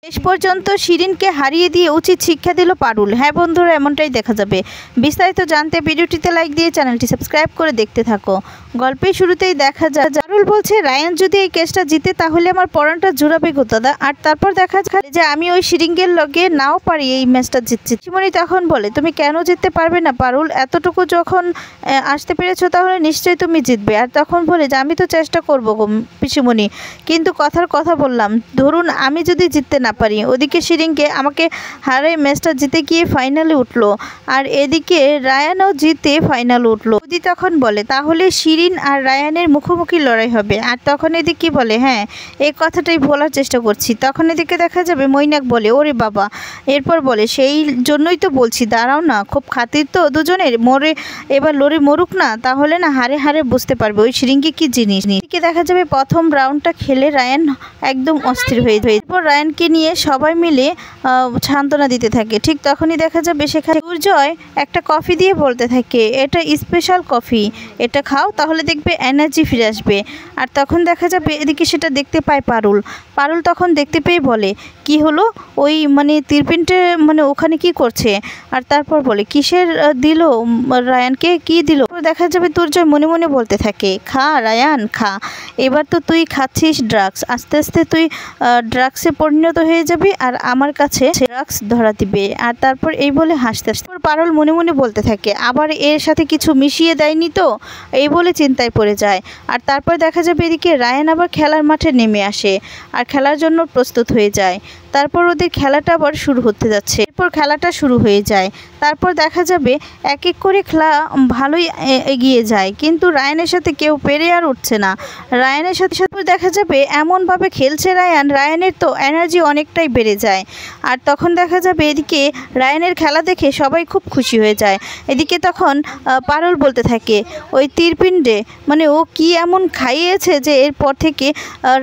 শেষ পর্যন্ত শিরিনকে হারিয়ে দিয়ে উচিত শিক্ষা দিল পারুল। হ্যাঁ বন্ধুরা, এমনটাই দেখা যাবে। বিস্তারিত জানতে ভিডিওটিতে লাইক দিয়ে চ্যানেলটি সাবস্ক্রাইব করে দেখতে থাকো। গল্পের শুরুতেই দেখা যায় পারুল বলছে, রায়ান যদি এই কেসটা জিতে তাহলে আমার পরানটা জুড়াবে গো দাদা। আর তারপর দেখা যায় যে আমি ওই শিরিঙ্গের লগে নাও পারি এই ম্যাচটা জিতছি। পিসিমণি তখন বলে, তুমি কেন জিততে পারবে না পারুল? এতটুকু যখন আসতে পেরেছো তাহলে নিশ্চয়ই তুমি জিতবে। আর তখন বলে যে আমি তো চেষ্টা করবো গো পিসিমণি, কিন্তু কথার কথা বললাম, ধরুন আমি যদি জিততে না পারি, ওদিকে শিরিনকে আমাকে হারে ম্যাচটা জিতে গিয়ে ফাইনালে উঠলো, আর এদিকে রায়ানও জিতে ফাইনালে উঠলো। ওদি তখন বলে তাহলে শিরিন আর রায়ানের মুখোমুখি লড়াই হবে। আর তখন এদিকে বলে হ্যাঁ, এই কথাটাই বলার চেষ্টা করছি। তখন এদিকে দেখা যাবে মৈনাক বলে, ওরে বাবা। এরপর বলে, সেই জন্যই তো বলছি দাঁড়াও না, খুব খাতির তো দুজনের, মরে এবার লড়ে মরুক না, তাহলে না হারে হারে বুঝতে পারবে ওই শিরিঙ্গি কি জিনিস। এদিকে দেখা যাবে প্রথম রাউন্ডটা খেলে রায়ান একদম অস্থির হয়ে যায়। এরপর রায়ানকে নিয়ে সবাই মিলে সান্ত্বনা দিতে থাকে। ঠিক তখনই দেখা যাবে সেখানে দুর্জয় একটা কফি দিয়ে বলতে থাকে, এটা স্পেশাল কফি, এটা খাও তাহলে দেখবে এনার্জি ফিরে আসবে। আর তখন দেখা যাবে এদিকে সেটা দেখতে পায় পারুল। পারুল তখন দেখতে পেয়ে বলে, কি হলো, ওই মানে তীরপিনটে মানে ওখানে কি করছে? আর তারপর বলে, কিসের দিল রায়ানকে, কি দিল? দেখা যাবে দুর্জয় মনে মনে বলতে থাকে, খা রায়ান খা, এবার তো তুই খাচ্ছিস ড্রাগস, আস্তে আস্তে তুই ড্রাগসে পরিণত হয়ে যাবি আর আমার কাছে ড্রাগস ধরা দিবে। আর তারপর এই বলে হাসতে হাসতে পারুল মনে মনে বলতে থাকে, আবার এর সাথে কিছু মিশিয়ে দেয়নি তো, এই বলে চিন্তায় পড়ে যায়। আর তারপর দেখা যাবে এদিকে রায়ান আবার খেলার মাঠে নেমে আসে আর খেলার জন্য প্রস্তুত হয়ে যায়। তারপর ওদের খেলাটা আবার শুরু হতে যাচ্ছে। এরপর খেলাটা শুরু হয়ে যায়। তারপর দেখা যাবে এক এক করে খেলা ভালোই এগিয়ে যায়, কিন্তু রায়ানের সাথে কেউ পেরে আর উঠছে না। রায়ানের সাথে সাথে দেখা যাবে এমনভাবে খেলছে রায়ানের তো এনার্জি অনেকটাই বেড়ে যায়। আর তখন দেখা যাবে এদিকে রায়ানের খেলা দেখে সবাই খুব খুশি হয়ে যায়। এদিকে তখন পারুল বলতে থাকে, ওই তীরপিণ্ডে মানে ও কি এমন খাইয়েছে যে এরপর থেকে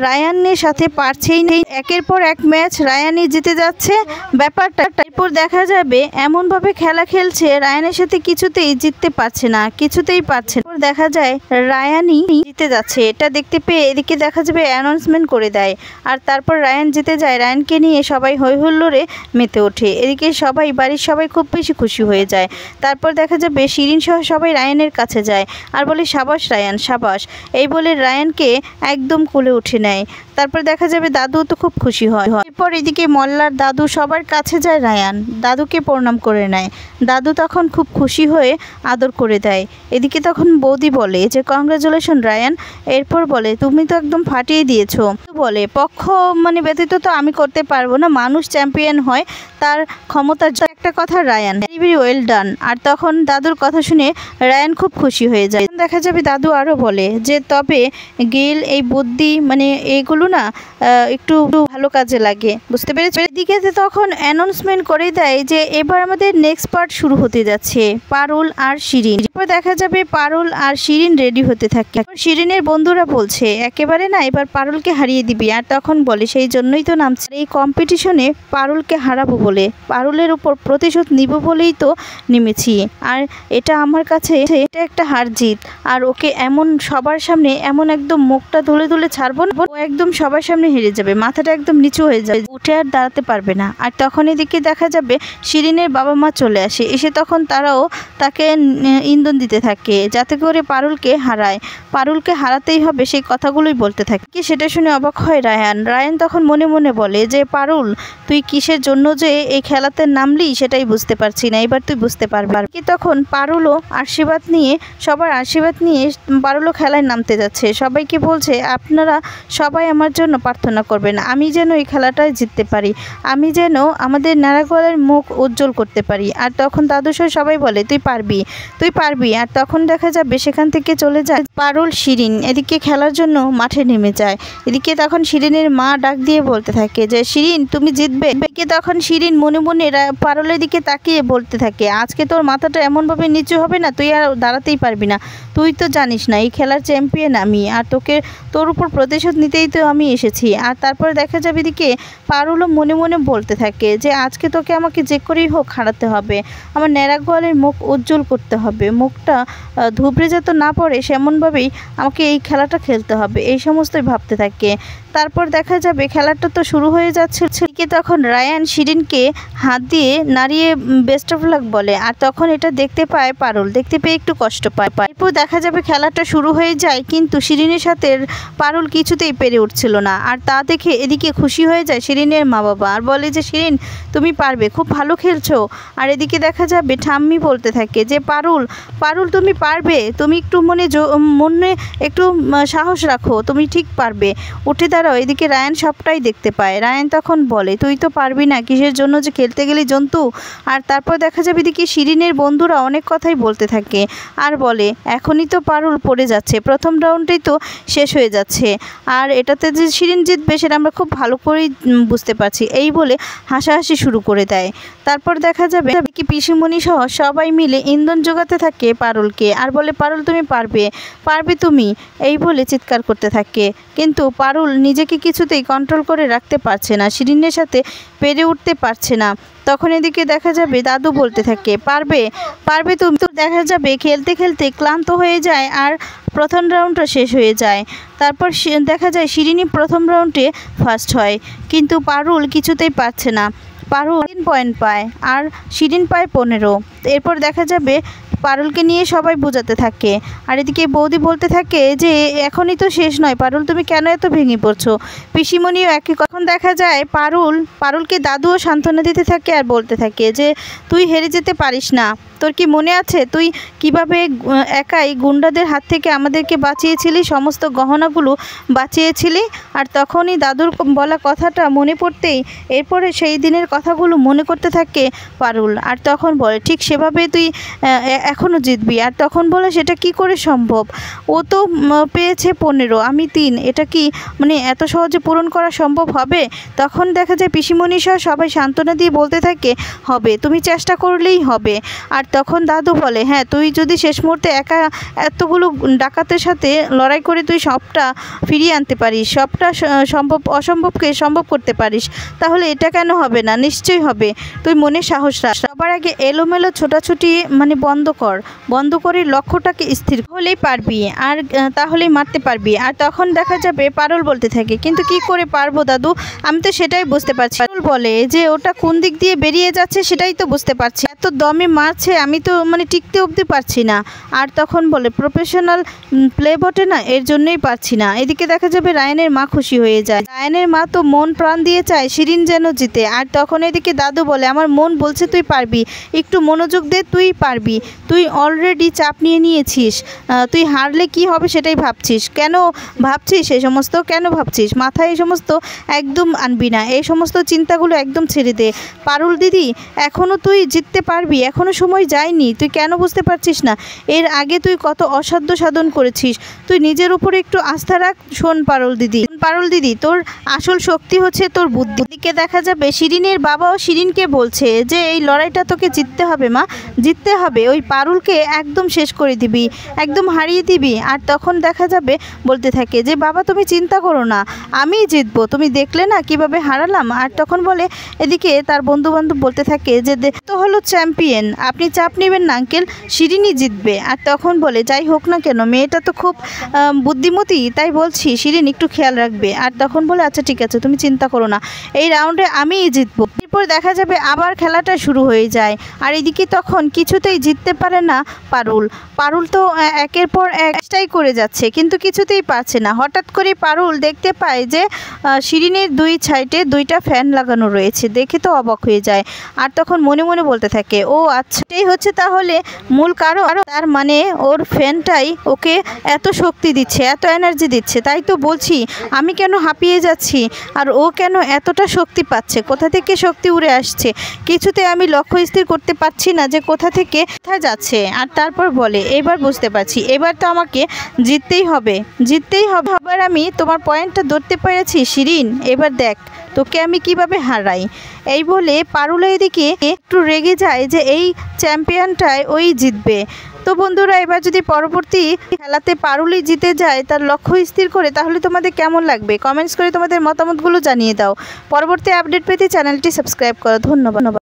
রায়ানের সাথে পারছেই নেই, একের পর এক ম্যাচ রায়ানই জিতে যাচ্ছে ব্যাপারটা। এরপর দেখা যাবে এমনভাবে খেলা খেলছে রায়ানের সাথে কিছুতেই জিততে পারছে না, কিছুতেই পারছে না। দেখা যায় রায়ানই জিতে যাচ্ছে। এটা দেখতে পেয়ে এদিকে দেখা যাবে অ্যানাউন্সমেন্ট করে দেয়। আর তারপর রায়ান জিতে যায়। রায়ানকে নিয়ে সবাই হৈ হুল্লোড়ে মেতে ওঠে। এদিকে সবাই বাড়ির সবাই খুব বেশি খুশি হয়ে যায়। তারপর দেখা যাবে শিরিন সহ সবাই রায়ানের কাছে যায় আর বলে, সাবাস রায়ান সাবাস, এই বলে রায়ানকে একদম কোলে উঠে নেয়। তারপর দেখা যাবে দাদু তো খুব খুশি হয়। এরপর এদিকে মল্লার দাদু সবার কাছে যায় রায়ান, দাদুকে প্রণাম করে নেয়। দাদু তখন খুব খুশি হয়ে আদর করে দেয়। এদিকে তখন বৌদি বলে যে কংগ্রাচুলেশন রায়ান। এরপর বলে, তুমি তো একদম ফাটিয়ে দিয়েছো। বলে, পক্ষ মানে ব্যতীত তো আমি করতে পারবো না, মানুষ চ্যাম্পিয়ন হয় তার ক্ষমতার একটা কথা রায়ান, ভেরি ওয়েল ডান। আর তখন দাদুর কথা শুনে রায়ান খুব খুশি হয়ে যায়। দেখা যাবে দাদু আরও বলে যে তবে গেল এই বুদ্ধি মানে এইগুলো না একটু ভালো কাজে লাগে, বুঝতে পেরেছি। এদিকে তখন অ্যানাউন্সমেন্ট করে দেয় যে এবার আমাদের নেক্সট পার্ট শুরু হতে যাচ্ছে, পারুল আর শিরিন। এরপর দেখা যাবে পারুল আর শিরিন রেডি হতে থাকে। শিরিনের বন্ধুরা বলছে, একেবারে না এবার পারুলকে হারিয়ে দিবি। আর তখন বলে, সেই জন্যই তো নামছে এই কম্পিটিশনে, পারুলকে হারাবো বলে, পারুলের উপর প্রতিশোধ নিব বলেই তো নেমেছি। আর এটা আমার কাছে এটা একটা হার জিত, আর ওকে এমন সবার সামনে এমন একদম মুখটা ধুলে ধুলে ছাড়বো না, ও একদম সবার সামনে হেরে যাবে, মাথাটা একদম নিচু হয়ে যাবে, উঠে আর দাঁড়াতে পারবে না। আর তখন এদিকে দেখা যাবে শিরিনের বাবা মা চলে আসে। এসে তখন তারাও তাকে ইন্ধন দিতে থাকে যাতে করে পারুলকে হারায়, পারুলকে হারাতেই হবে সেই কথাগুলোই বলতে থাকে। কি সেটা শুনে অবাক হয় রায়ান। রায়ান তখন মনে মনে বলে যে পারুল, তুই কিসের জন্য যে এই খেলাতে নামলি সেটাই বুঝতে পারছি না, এবার তুই বুঝতে পারবি। কি তখন পারুলও আশীর্বাদ নিয়ে সবার আশীর্বাদ নিয়ে পারুলও খেলায় নামতে যাচ্ছে। সবাইকে বলছে, আপনারা সবাই আমার জন্য প্রার্থনা করবেন, আমি যেন এই খেলাটায় জিততে পারি, আমি যেন আমাদের নারাগোয়ালের মুখ উজ্জ্বল করতে পারি। আর তখন দাদুসহ সবাই বলে, তুই পারবি তুই পারবি। আর তখন দেখা যাবে সেখান থেকে চলে যায় পারুল শিরিন এদিকে খেলার জন্য মাঠে নেমে যায়। এদিকে তখন শিরিনের মা ডাক দিয়ে বলতে থাকে যে শিরিন তুমি জিতবে। এদিকে তখন শিরিন মনে মনে পারুলের দিকে তাকিয়ে বলতে থাকে, আজকে তোর মাথাটা এমনভাবে নিচু হবে না, তুই আর দাঁড়াতেই পারবি না, তুই তো জানিস না এই খেলার চ্যাম্পিয়ন আমি, আর তোর উপর প্রতিশোধ নিতেই তো আমি এসেছি। আর তারপরে দেখা যাবে এদিকে পারুলও মনে মনে বলতে থাকে যে আজকে তোকে আমাকে যে করেই হোক হারাতে হবে, আমার ন্যাড়াগোয়ালের মুখ উজ্জ্বল করতে হবে, মুখটা ধুবড়ে যাতে না পড়ে সেমনভাবেই আমাকে এই খেলাটা খেলতে হবে, এই সমস্তই ভাবতে থাকে। তারপর দেখা যাবে খেলাটা তো শুরু হয়ে যাচ্ছে। ঠিক তখন রায়ান শিরিনকে হাত দিয়ে নাড়িয়ে বেস্ট অফ লাক বলে, আর তখন এটা দেখতে পায় পারুল, দেখতে পেয়ে একটু কষ্ট পায়। এরপর দেখা যাবে খেলাটা শুরু হয়ে যায়, কিন্তু শিরিনের সাথে পারুল কিছুতেই পেরে উঠছিল না। আর তা দেখে এদিকে খুশি হয়ে যায় শিরিনের মা বাবা, আর বলে যে শিরিন তুমি পারবে, খুব ভালো খেলছো। আর এদিকে দেখা যাবে ঠাম্মি বলতে থাকে যে পারুল তুমি পারবে, তুমি একটু মনে একটু সাহস রাখো, তুমি ঠিক পারবে, উঠে দাঁড়াও। এদিকে রায়ান সবটাই দেখতে পায়। রায়ান তখন বলে তুই তো পারবি না, কিসের জন্য যে খেলতে গেলি জন্তু। আর তারপর দেখা যাবে এদিকে শিরিনের বন্ধুরা অনেক কথাই বলতে থাকে, আর বলে এখনই তো পারুল পড়ে যাচ্ছে, প্রথম রাউন্ডেই তো শেষ হয়ে যাচ্ছে, আর এটাতে যে শিরিন জিতবে সেটা আমরা খুব ভালো করেই বুঝতে পারছি। এই বলে হাসাহাসি শুরু করে দেয়। তারপর দেখা যাবে কি পিসিমণি সহ সবাই মিলে ইন্ধন জোগাতে থাকে পারুলকে, আর বলে পারুল তুমি পারবে, তুমি, এই বলে চিৎকার করতে থাকে। কিন্তু পারুল নিজেকে কিছুতেই কন্ট্রোল করে রাখতে পারছে না, শিরিনের সাথে পেরে উঠতে পারছে না। তখন এদিকে দেখা যাবে দাদু বলতে থাকে পারবে তুমি। তো দেখা যাবে খেলতে খেলতে ক্লান্ত হয়ে যায়, আর প্রথম রাউন্ডটা শেষ হয়ে যায়। তারপর দেখা যায় শিরিনী প্রথম রাউন্ডে ফার্স্ট হয়, কিন্তু পারুল কিছুতেই পারছে না। পারুল 3 পয়েন্ট পায় আর শিরিন পায় 15। এরপর দেখা যাবে পারুলকে নিয়ে সবাই বোঝাতে থাকে, আর এদিকে বৌদি বলতে থাকে যে এখনই তো শেষ নয় পারুল, তুমি কেন এত ভেঙে পড়ছো। পিসিমণিও একই। কখন দেখা যায় পারুলকে দাদুও সান্ত্বনা দিতে থাকে, আর বলতে থাকে যে তুই হেরে যেতে পারিস না, তোর কি মনে আছে তুই কিভাবে একাই গুন্ডাদের হাত থেকে আমাদেরকে বাঁচিয়েছিলি, সমস্ত গহনাগুলো বাঁচিয়েছিলি। আর তখনই দাদুর বলা কথাটা মনে পড়তেই এরপরে সেই দিনের কথাগুলো মনে করতে থাকে পারুল, আর তখন বলে ঠিক সেভাবে তুই এখনও জিতবি। আর তখন বলে সেটা কি করে সম্ভব, ও তো পেয়েছে 15, আমি 3, এটা কি এত সহজে পূরণ করা সম্ভব হবে। তখন দেখা যায় পিসিমণি সহ সবাই সান্ত্বনা দিয়ে বলতে থাকে হবে, তুমি চেষ্টা করলেই হবে। আর তখন দাদু বলে হ্যাঁ, তুই যদি শেষ মুহূর্তে একা এতগুলো ডাকাতের সাথে লড়াই করে তুই সবটা ফিরিয়ে আনতে পারিস, সবটা অসম্ভবকে সম্ভব করতে পারিস, তাহলে এটা কেন হবে না, নিশ্চয়ই হবে, তুই মনে সাহস রাখ। সবার আগে এলোমেলো ছোটাছুটি বন্ধ করে লক্ষ্যটাকে স্থির হলেই পারবি, আর তাহলেই মারতে পারবি। আর তখন দেখা যাবে পারুল বলতে থাকে কিন্তু কি করে পারবো দাদু, আমি তো সেটাই বুঝতে পারছি। পারুল বলে যে ওটা কোন দিক দিয়ে বেরিয়ে যাচ্ছে সেটাই তো বুঝতে পারছি, এত দমে মারছে আমি তো টিকতে অবধি পারছি না। আর তখন বলে প্রফেশনাল প্লে বটে না, এর জন্যই পারছি না। এদিকে দেখা যাবে রায়ানের মা খুশি হয়ে যায়, রায়ানের মা তো মন প্রাণ দিয়ে চায় শিরিন যেন জিতে। আর তখন এদিকে দাদু বলে আমার মন বলছে তুই পারবি, একটু মনোযোগ দে, তুই পারবি, তুই অলরেডি চাপ নিয়েছিস, তুই হারলে কি হবে সেটাই ভাবছিস, কেন ভাবছিস এই সমস্ত, কেন ভাবছিস, মাথায় এই সমস্ত একদম আনবি না, এই সমস্ত চিন্তাগুলো একদম ছেড়ে দে। পারুল দিদি এখনও তুই জিততে পারবি, এখনও সময় যায়নি, তুই কেন বুঝতে পারছিস না, এর আগে তুই কত অসাধ্য সাধন করেছিস, তুই নিজের উপরে একটু আস্থা রাখ। শোন পারুল দিদি তোর আসল শক্তি হচ্ছে তোর বুদ্ধি। দিকে দেখা যাবে শিরিনের বাবাও শিরিনকে বলছে যে এই লড়াইটা তোকে জিততে হবে মা, জিততে হবে, ওই পারুলকে একদম শেষ করে দিবি, একদম হারিয়ে দিবি। আর তখন দেখা যাবে বলতে থাকে যে বাবা তুমি চিন্তা করো না, আমিই জিতবো, তুমি দেখলে না কিভাবে হারালাম। আর তখন বলে এদিকে তার বন্ধু বান্ধব বলতে থাকে যে তো হলো চ্যাম্পিয়ন, আপনি চাপ নেবেন না আঙ্কেল, শিরিনই জিতবে। আর তখন বলে যাই হোক না কেন মেয়েটা তো খুব বুদ্ধিমতী, তাই বলছি শিরিন একটু খেয়াল রাখবে। আর তখন বলে আচ্ছা ঠিক আছে, তুমি চিন্তা করো না, এই রাউন্ডে আমিই জিতবো। এরপর দেখা যাবে আবার খেলাটা শুরু হয়ে যায়, আর এদিকে তখন কিছুতেই জিততে পারে না পারুল তো একের পর একটাই করে যাচ্ছে, কিন্তু কিছুতেই পারছে না। হঠাৎ করে পারুল দেখতে পায় যে শিরিনের 2 সাইডে 2টা ফ্যান লাগানো রয়েছে, দেখে তো অবাক হয়ে যায়। আর তখন মনে মনে বলতে থাকে ও আচ্ছা, এটাই হচ্ছে তাহলে মূল কারণ, তার মানে ওর ফ্যানটাই ওকে এত শক্তি দিচ্ছে, এত এনার্জি দিচ্ছে, তাই তো বলছি আমি কেন হাঁপিয়ে যাচ্ছি, আর ও কেন এতটা শক্তি পাচ্ছে, কোথা থেকে শক্তি উড়ে আসছে, কিছুতে আমি লক্ষ্য স্থির করতে পারছি না যে কোথা থেকে কোথায় যাচ্ছে। আর তারপর বলে এবার বুঝতে পারছি, এবার তো আমাকে জিততেই হবে। এবার আমি তোমার পয়েন্টটা ধরতে পেরেছি শিরিন, এবার দেখ তোকে আমি কিভাবে হারাই। এই বলে পারুল এদিকে একটু রেগে যায় যে এই চ্যাম্পিয়নটাই ওই জিতবে। তো বন্ধুরা এবার যদি পরবর্তী খেলাতে পারুলই জিতে যায় তার লক্ষ্য স্থির করে, তাহলে তোমাদের কেমন লাগবে কমেন্টস করে তোমাদের মতামতগুলো জানিয়ে দাও। পরবর্তী আপডেট পেতে চ্যানেলটি সাবস্ক্রাইব করো। ধন্যবাদ।